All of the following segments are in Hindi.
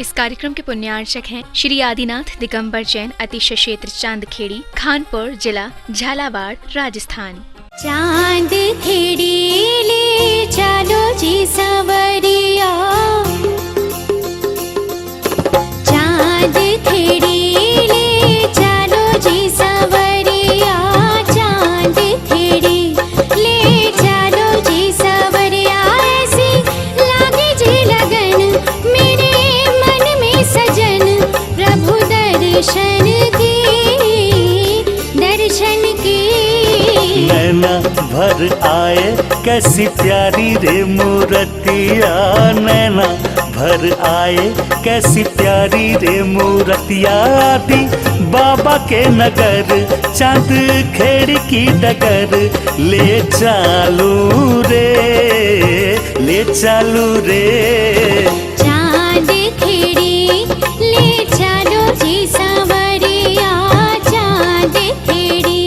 इस कार्यक्रम के पुण्यार्चक हैं श्री आदिनाथ दिगंबर जैन अतिशय क्षेत्र चांदखेड़ी, खानपुर जिला, झालावाड़, राजस्थान। चांद खेड़ी ले चलो जी सवरिया, चांद खेड़ी ले चलो जी सवरिया, चांद खेड़ी ले चलो जी सवरिया। ऐसी लागे जी लगन मेरे मन में सजन, प्रभु दर्शन की, दर्शन की। नैना भर आए कैसी प्यारी रे मूर्तिया, नैना भर आए कैसी प्यारी रे मूर्तिया। आदि बाबा के नगर चांद खेड़ी की डगर, ले चालू रे, ले चालू रे। चांद खेड़ी ले चलो जी सवरिया, चांद खेड़ी।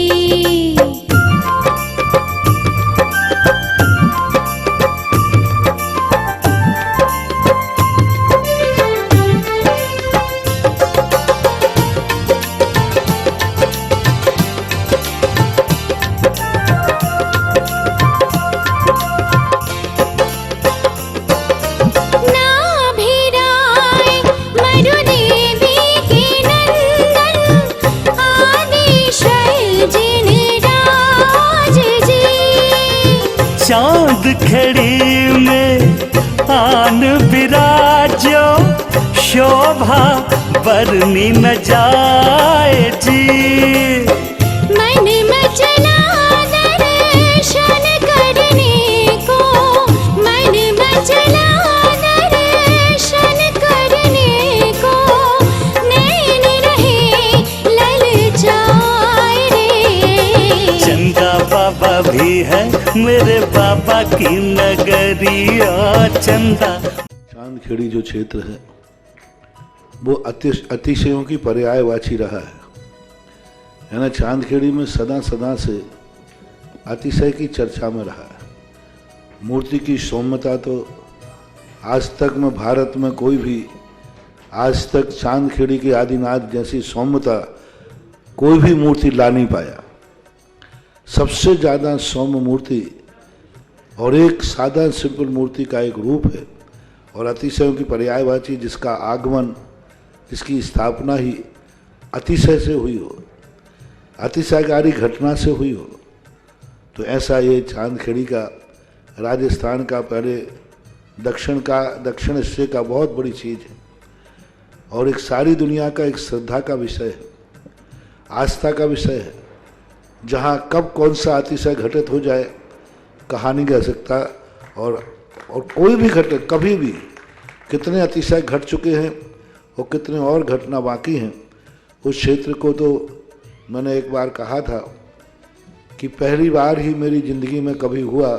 चांद खेड़ी में आन विराजो, शोभा बरनी न जाए जी। मन मचला दर्शन करने को, मन मचला दर्शन करने को, नैन रहे ललचाए रे। चंदा बाबा भी है मेरे बाबा की नगरिया, चंदा। चांदखेड़ी जो क्षेत्र है वो अतिशयों की पर्यायवाची रहा है ना। चांदखेड़ी में सदा सदा से अतिशय की चर्चा में रहा है। मूर्ति की सौम्यता तो आज तक में भारत में कोई भी आज तक चांदखेड़ी के आदिनाथ जैसी सौम्यता कोई भी मूर्ति ला नहीं पाया। सबसे ज़्यादा सौम्य मूर्ति और एक सादा सिंपल मूर्ति का एक रूप है, और अतिशयों की पर्यायवाची जिसका आगमन, जिसकी स्थापना ही अतिशय से हुई हो, अतिशयकारी घटना से हुई हो। तो ऐसा ये चांदखेड़ी का, राजस्थान का, पहले दक्षिण हिस्से का बहुत बड़ी चीज़ है, और एक सारी दुनिया का एक श्रद्धा का विषय है, आस्था का विषय है। जहाँ कब कौन सा अतिशय घटित हो जाए कहा नहीं जा सकता, और कोई भी घटना कभी भी, कितने अतिशय घट चुके हैं और कितने और घटना बाकी हैं। उस क्षेत्र को तो मैंने एक बार कहा था कि पहली बार ही मेरी ज़िंदगी में कभी हुआ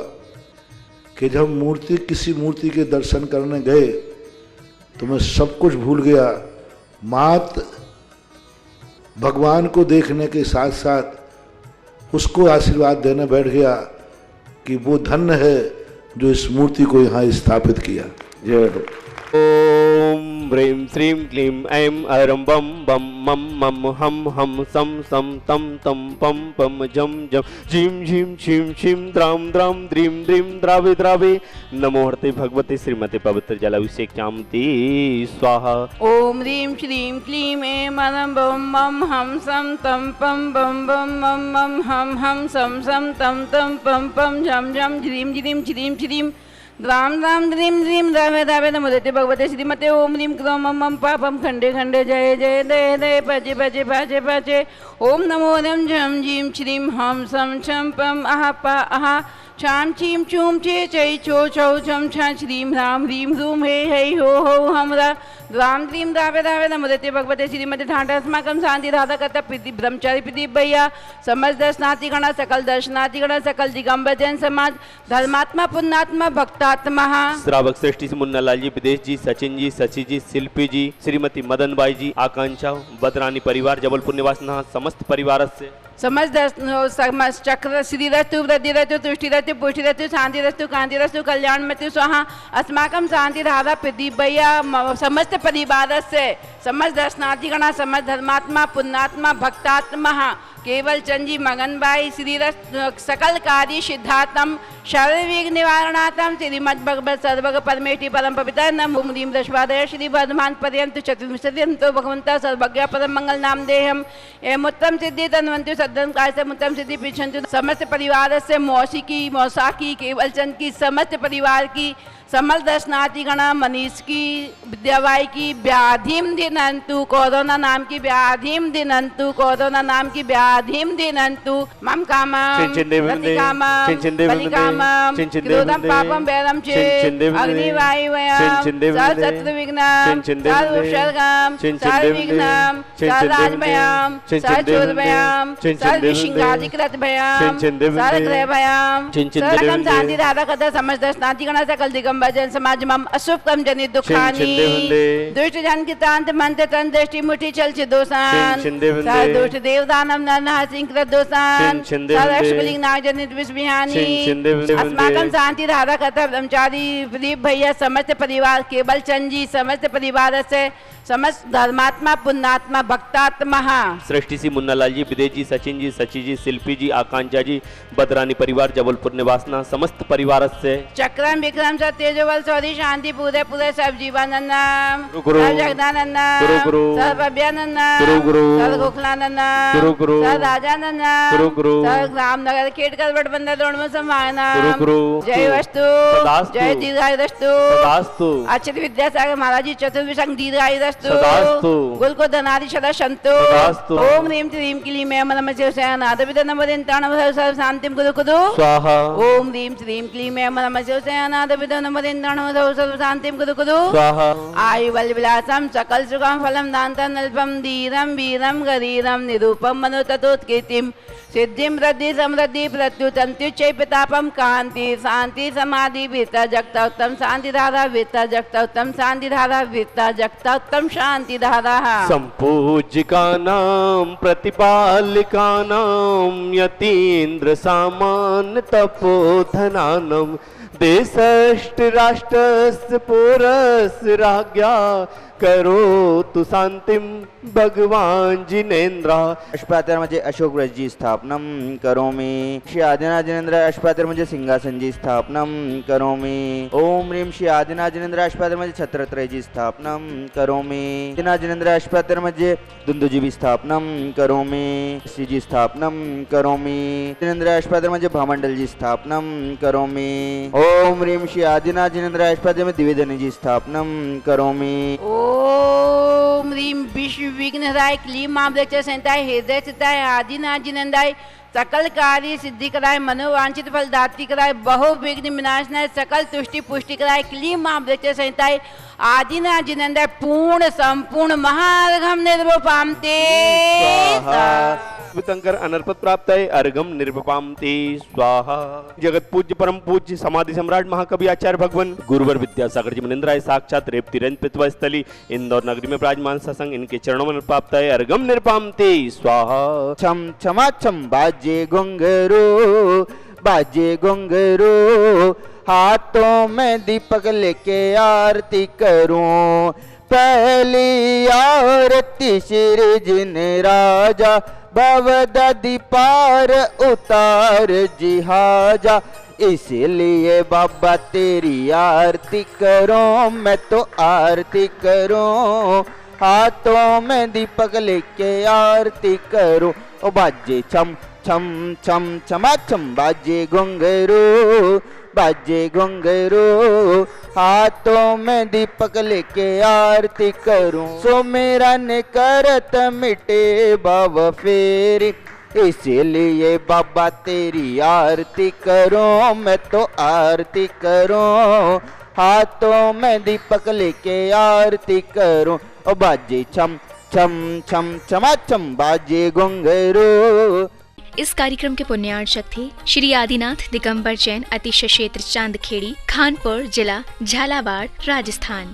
कि जब किसी मूर्ति के दर्शन करने गए तो मैं सब कुछ भूल गया। मात भगवान को देखने के साथ साथ उसको आशीर्वाद देने बैठ गया कि वो धन्य है जो इस मूर्ति को यहाँ स्थापित किया। जय हो। ओम ह्रीं श्रीं क्लीं ऐं अरं बम बम मम मम हम हम सम सम तम तम पम पम जम जम झीं झीं छीं छीं द्रां द्रां द्रीं द्रीं द्रावे द्रावे। नमो हरते भगवते श्रीमते पवित्र जलाभिषेक्यामते स्वाहा। ओम ह्रीं श्रीं क्लीं ऐं अरं बम मम हम सम तम पम बम बम मम मम हम सम सम तम तम पम पम झम झम झ्रीं झ्रीं छ्रीं छ्रीं द्रां द्रां द्रीं द्रीं द्रावे द्रावे। नमो देते भगवते श्रीमते ओम ह्रीं क्रों मम मम पापम खंडे खंडे जय जय दय दय पचे पचे पाचे पाचे। ओम नमो रं झं झीं श्रीं हम सम छम पम अहा पा अहा छाम छीम छूम चे चै छो छौ छम छा श्रीं ह्रां ह्रीं ह्रूं हे है हो हो हमरा द्रां द्रीं द्रावे द्रावे। नमो देते भगवते श्रीमते ठाठास्माकं शांति राधा कथा प्रीति ब्रह्मचारी प्रीति भैया समस्त दर्शनार्थी गण सकल दर्शनार्थी गण सकल दिगंबर जैन समाज धर्मात्मा पुण्यात्मा भक्तात्मा। श्रावक श्रेष्ठी से मुन्ना लाल जी, विदेश जी, सचिन जी, शशि जी, शिल्पी जी, श्रीमती मदन बाई जी, आकांक्षा, बदरानी परिवार, जबलपुर निवास समस्त परिवार से समस्त चक्र श्रीरस्तु वृद्धिरस्तु तुष्टिरस्तु पुष्टिरस्तु शांतिरस्तु कांतिरस्तु कल्याणमस्तु स्वाहा अस्माकं शांतिधारा प्रदीपया समस्त परिवार से समस्त दर्शनार्थिगण समस्त धर्मात्मा पुण्यात्मा भक्तात्मा केवल चंदी मगन भाई श्री सकल कार्य सिद्धार्थम सर्वविघ्न निवारणार्थम श्रीमद् भगवत सर्वग परमेष्टि परम पवित्र नमो ह्रीं दशवादय श्री वर्धमान पर्यंत चतुर्विंशतियंतो भगवंता सर्वज्ञ परम मंगल नाम देहम एवं उत्तम सिद्धि तन्वंतु सद्धर्म काय से उत्तम सिद्धि पिछंतु समस्त परिवार से मौसी की मौसा की केवल चंद की समस्त परिवार की समल दर्शनार्थी गणा मनीष की विद्याबाई की व्याधिम दिनंतु कोरोना नाम की व्याधिम दिनंतु कोरोना नाम की व्याधिम दिनंतु मम कामम कामम क्रोधम पापम वैरम चे अग्निवायुवयम सर्वशत्रुविघ्नं सर्वोपसर्गं सर्वविघ्नं सर्वराजभयं सर्वचोरभयं सर्वविषिंगादिकृतभयं सर्वग्रहभयं सर्वगम शांतिधारा कथा समस्त दर्शनार्थीगण सकल दिगम भजन समाज मम अशुभ कम जनित दुखानी दुष्ट जन की तांत मंत्र तन दृष्टि मुठी चल च दोषान सार दुष्ट देवदानम नरनाह सिंह कृत दोषान सार अष्टबलिंग नाग जनित विषबिहानी अस्माकं शांति धारा कथा ब्रह्मचारी प्रदीप भैया समस्त परिवार केवल चंद जी समस्त परिवार से समस्त धर्मात्मा पुण्यात्मा भक्तात्मा सृष्टि सी मुन्नालाल जी विदेश जी सचिन जी सची जी शिल्पी जी आकांक्षा जी बदरानी परिवार जबलपुर निवासना समस्त परिवार से चक्रम विक्रम सत्य तेजवल सौरी शांति पूरे पूरे सब जीवानंदम जगदानंदम सर्वभ्यानंदम सर्वगोखलानंदम सर्वराजानंदम सर्वग्राम नगर खेड़कर बटबंदर रोड में संभावना जय वस्तु जय दीर्घायुरस्तु अक्षत विद्यासागर महाराज जी चतुर्विशंग दीर्घायुरस्तु गुल को धनादि सदा संतो ओम ह्रीं श्रीं क्लीं ऐं नमः शिवाय नादविद नमोदिन ताणव सर्व शांतिम कुरु कुरु स्वाहा ओम ह्रीं श्रीं क्लीं ऐं नमः शिवाय नादविद नमोदिन ताणव सर्व शांतिम कुरु कुरु स्वाहा आयु बल विलासम सकल सुखम फलम दान्तं अल्पम धीरम वीरम गरीरम निरूपम मनोततोत्कीर्तिम सिद्धिम रद्धि समृद्धि प्रत्युतम तुच्चै प्रतापम कांति शांति समाधि वीरता जगता उत्तम शांति धारा वीरता जगता उत्तम शांति धारा वीरता जगता उत्तम शांति धारा संपूज्यकानां प्रतिपालिकानां यतीन्द्र सामान्य तपोधनानां देशष्ट राष्ट्रस्य पुरस्य राज्ञा करोतु शांतिम भगवान जिनेन्द्र अष्टपात्र म्हणजे अशोक व्रतजी स्थापनम करोमि श्री आदिनाथ जिनेन्द्र अष्टपात्र म्हणजे सिंहासन जी स्थापनम करोमि ओम ह्रीं श्री आदिनाथ जिनेन्द्र अष्टपात्र म्हणजे छत्रत्रयजी स्थापनम करोमि आदिनाथ जिनेन्द्र अष्टपात्र म्हणजे दुंदुजी स्थापनम करोमि श्रीजी स्थापनम करोमि जिनेन्द्र अष्टपात्र म्हणजे भामंडलजी स्थापनम करोमि ओम ह्रीं श्री आदिनाथ जिनेन्द्र अष्टपात्र म्हणजे द्विवेदनीजी स्थापनम करोमि ओम ह्रीं विश्व विघ्नहराय क्लीं महावृक्ष संताय हृदय चिताय आदिनाथ जिनेन्द्राय सकल कार्य सिद्धि कराय मनोवांछित फल दाती कराय बहु विघ्न विनाशनाय सकल तुष्टि पुष्टि कराय क्लीं महावृक्ष संताय आदिनाथ जिनेन्द्राय पूर्ण संपूर्ण महार्घम निर्वपामते वितंकर अनर्पत प्राप्त है अर्घम निर्वपामते स्वाहा। जगत पूज्य परम पूज्य समाधि सम्राट महाकवि आचार्य भगवान गुरुवर विद्यासागर जी मनिंद्राय साक्षात रेवती रेंज पृथ्वी स्थली इंदौर नगरी में विराजमान सत्संग इनके चरणों में प्राप्त है अर्घम निर्वपामते स्वाहा। छम छमा छम बाजे घुंघरू हाथों में दीपक लेके आरती करूं पहली आरती श्री जिन राजा भवदधि पार उतार जिहाजा इसलिए बाबा तेरी आरती करो मैं तो आरती करूं हाथों में दीपक लेके आरती करूं ओ बाजे छम छम छम छमा छम बाजे घुंघरू हाथों में दीपक लेके आरती करूं सो मेरा ने करत मिटे बाबा फेरी इसीलिए बाबा तेरी आरती करूं मैं तो आरती करूं हाथों में दीपक लेके आरती करूं ओ बाजे छम छम छम छमा छम बाजे घुंघरू। इस कार्यक्रम के पुण्यार्चक थे श्री आदिनाथ दिगंबर जैन अतिशय क्षेत्र चांदखेड़ी खानपुर जिला झालावाड़ राजस्थान।